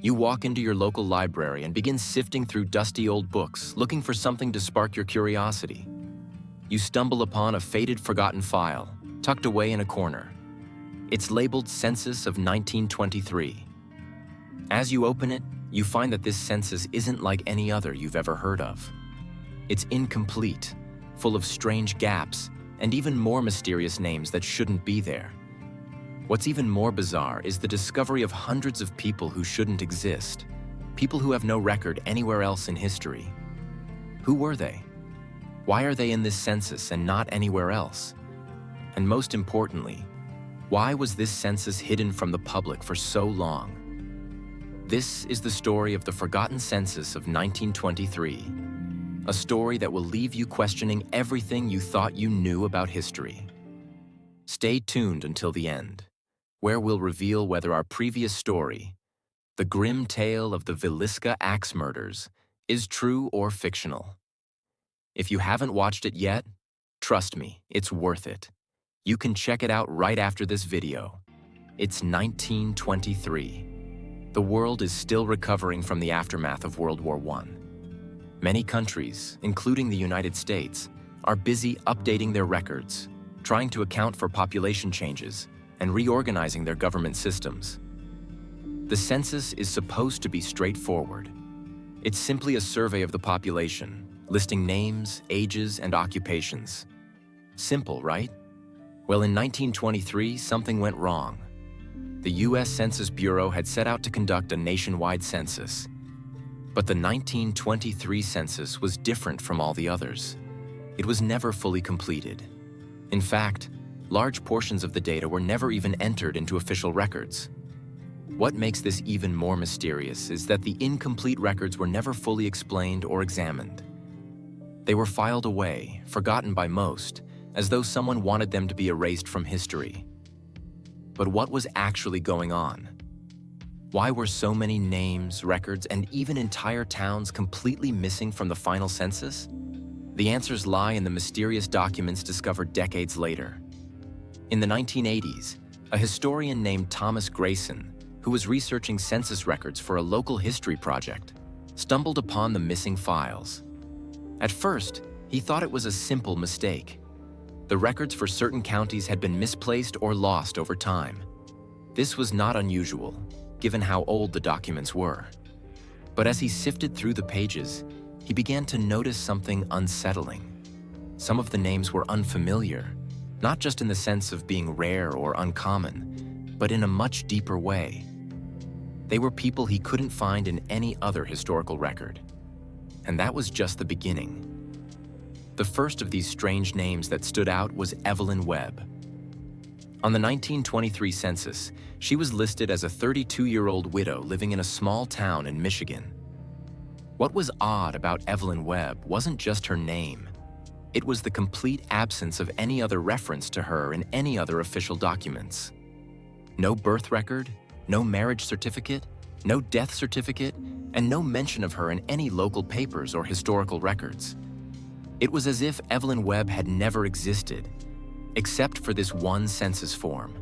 You walk into your local library and begin sifting through dusty old books, looking for something to spark your curiosity. You stumble upon a faded, forgotten file, tucked away in a corner. It's labeled Census of 1923. As you open it, you find that this census isn't like any other you've ever heard of. It's incomplete, full of strange gaps, and even more mysterious names that shouldn't be there. What's even more bizarre is the discovery of hundreds of people who shouldn't exist, people who have no record anywhere else in history. Who were they? Why are they in this census and not anywhere else? And most importantly, why was this census hidden from the public for so long? This is the story of the forgotten census of 1923, a story that will leave you questioning everything you thought you knew about history. Stay tuned until the end, where we'll reveal whether our previous story, the grim tale of the Villisca axe murders, is true or fictional. If you haven't watched it yet, trust me, it's worth it. You can check it out right after this video. It's 1923. The world is still recovering from the aftermath of World War I. Many countries, including the United States, are busy updating their records, trying to account for population changes, and reorganizing their government systems. The census is supposed to be straightforward. It's simply a survey of the population, listing names, ages, and occupations. Simple, right? Well, in 1923, something went wrong. The U.S. Census Bureau had set out to conduct a nationwide census. But the 1923 census was different from all the others. It was never fully completed. In fact, large portions of the data were never even entered into official records. What makes this even more mysterious is that the incomplete records were never fully explained or examined. They were filed away, forgotten by most, as though someone wanted them to be erased from history. But what was actually going on? Why were so many names, records, and even entire towns completely missing from the final census? The answers lie in the mysterious documents discovered decades later. In the 1980s, a historian named Thomas Grayson, who was researching census records for a local history project, stumbled upon the missing files. At first, he thought it was a simple mistake. The records for certain counties had been misplaced or lost over time. This was not unusual, given how old the documents were. But as he sifted through the pages, he began to notice something unsettling. Some of the names were unfamiliar, not just in the sense of being rare or uncommon, but in a much deeper way. They were people he couldn't find in any other historical record. And that was just the beginning. The first of these strange names that stood out was Evelyn Webb. On the 1923 census, she was listed as a 32-year-old widow living in a small town in Michigan. What was odd about Evelyn Webb wasn't just her name. It was the complete absence of any other reference to her in any other official documents. No birth record, no marriage certificate, no death certificate, and no mention of her in any local papers or historical records. It was as if Evelyn Webb had never existed, except for this one census form.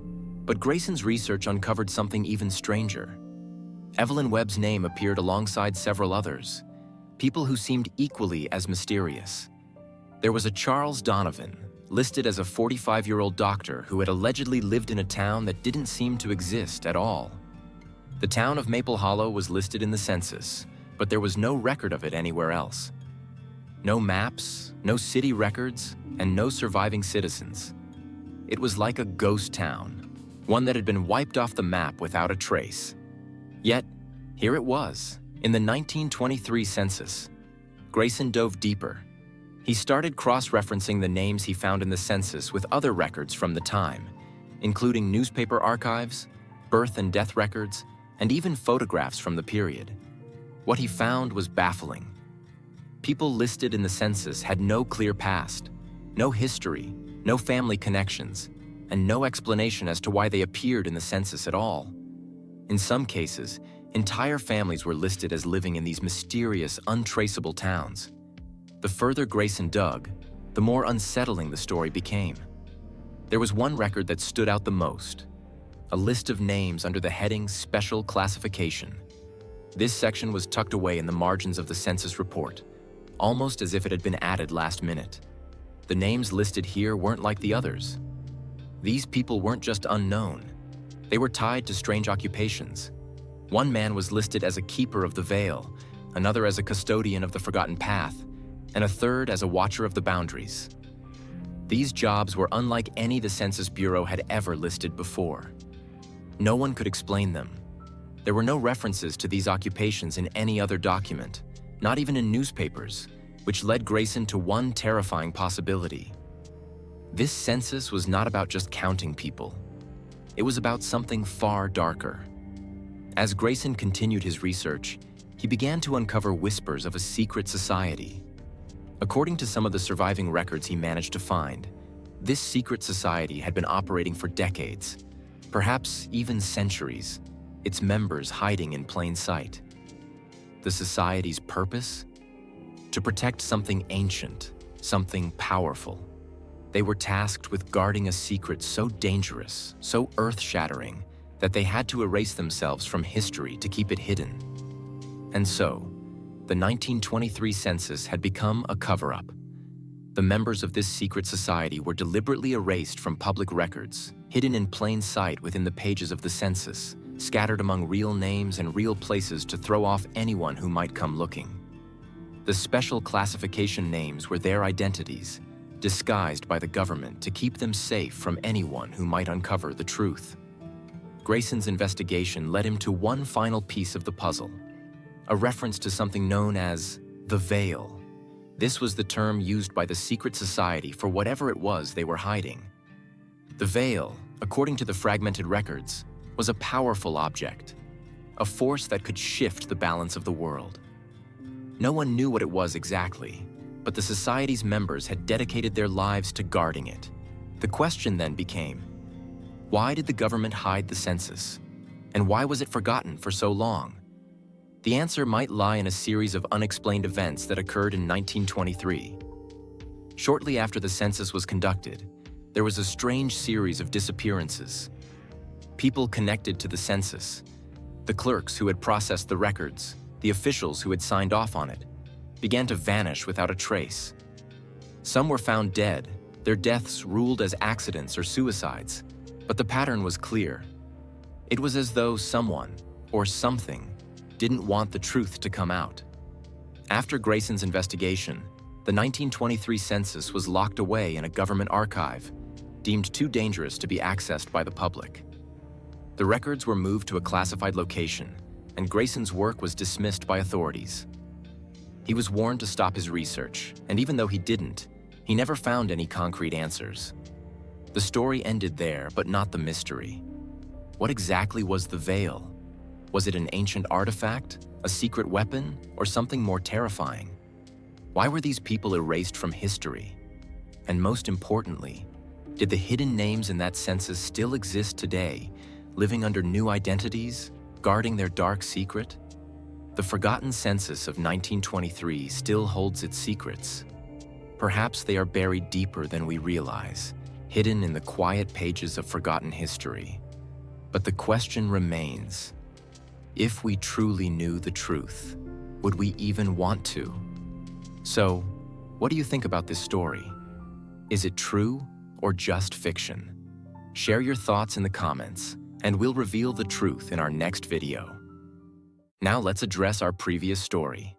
But Grayson's research uncovered something even stranger. Evelyn Webb's name appeared alongside several others, people who seemed equally as mysterious. There was a Charles Donovan, listed as a 45-year-old doctor who had allegedly lived in a town that didn't seem to exist at all. The town of Maple Hollow was listed in the census, but there was no record of it anywhere else. No maps, no city records, and no surviving citizens. It was like a ghost town, one that had been wiped off the map without a trace. Yet, here it was, in the 1923 census. Grayson dove deeper. He started cross-referencing the names he found in the census with other records from the time, including newspaper archives, birth and death records, and even photographs from the period. What he found was baffling. People listed in the census had no clear past, no history, no family connections, and no explanation as to why they appeared in the census at all. In some cases, entire families were listed as living in these mysterious, untraceable towns. The further Grayson dug, the more unsettling the story became. There was one record that stood out the most, a list of names under the heading Special Classification. This section was tucked away in the margins of the census report, almost as if it had been added last minute. The names listed here weren't like the others. These people weren't just unknown. They were tied to strange occupations. One man was listed as a keeper of the veil, another as a custodian of the forgotten path, and a third as a watcher of the boundaries. These jobs were unlike any the Census Bureau had ever listed before. No one could explain them. There were no references to these occupations in any other document, not even in newspapers, which led Grayson to one terrifying possibility. This census was not about just counting people. It was about something far darker. As Grayson continued his research, he began to uncover whispers of a secret society. According to some of the surviving records he managed to find, this secret society had been operating for decades, perhaps even centuries, its members hiding in plain sight. The society's purpose? To protect something ancient, something powerful. They were tasked with guarding a secret so dangerous, so earth-shattering, that they had to erase themselves from history to keep it hidden. And so, the 1923 census had become a cover-up. The members of this secret society were deliberately erased from public records, hidden in plain sight within the pages of the census, scattered among real names and real places to throw off anyone who might come looking. The special classification names were their identities, disguised by the government to keep them safe from anyone who might uncover the truth. Grayson's investigation led him to one final piece of the puzzle, a reference to something known as the veil. This was the term used by the secret society for whatever it was they were hiding. The veil, according to the fragmented records, was a powerful object, a force that could shift the balance of the world. No one knew what it was exactly, but the society's members had dedicated their lives to guarding it. The question then became, why did the government hide the census? And why was it forgotten for so long? The answer might lie in a series of unexplained events that occurred in 1923. Shortly after the census was conducted, there was a strange series of disappearances. People connected to the census, the clerks who had processed the records, the officials who had signed off on it, began to vanish without a trace. Some were found dead, their deaths ruled as accidents or suicides, but the pattern was clear. It was as though someone, or something, didn't want the truth to come out. After Grayson's investigation, the 1923 census was locked away in a government archive, deemed too dangerous to be accessed by the public. The records were moved to a classified location, and Grayson's work was dismissed by authorities. He was warned to stop his research, and even though he didn't, he never found any concrete answers. The story ended there, but not the mystery. What exactly was the veil? Was it an ancient artifact, a secret weapon, or something more terrifying? Why were these people erased from history? And most importantly, did the hidden names in that census still exist today, living under new identities, guarding their dark secret? The forgotten census of 1923 still holds its secrets. Perhaps they are buried deeper than we realize, hidden in the quiet pages of forgotten history. But the question remains, if we truly knew the truth, would we even want to? So, what do you think about this story? Is it true or just fiction? Share your thoughts in the comments, and we'll reveal the truth in our next video. Now let's address our previous story.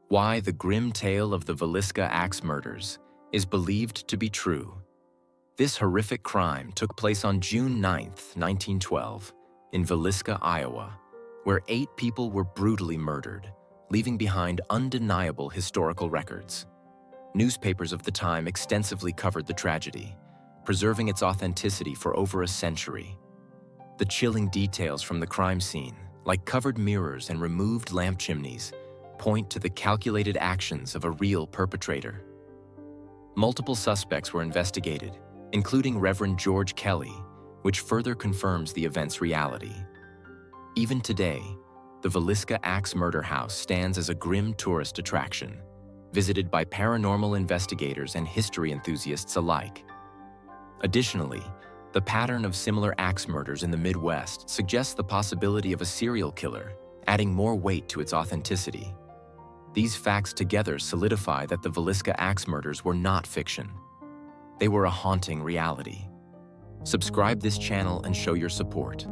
Why the grim tale of the Villisca axe murders is believed to be true. This horrific crime took place on June 9th, 1912, in Villisca, Iowa, where 8 people were brutally murdered, leaving behind undeniable historical records. Newspapers of the time extensively covered the tragedy, preserving its authenticity for over a century. The chilling details from the crime scene, like covered mirrors and removed lamp chimneys, point to the calculated actions of a real perpetrator. Multiple suspects were investigated, including Reverend George Kelly, which further confirms the event's reality. Even today, the Villisca Axe Murder House stands as a grim tourist attraction, visited by paranormal investigators and history enthusiasts alike. Additionally, the pattern of similar axe murders in the Midwest suggests the possibility of a serial killer adding more weight to its authenticity. These facts together solidify that the Villisca axe murders were not fiction. They were a haunting reality. Subscribe this channel and show your support.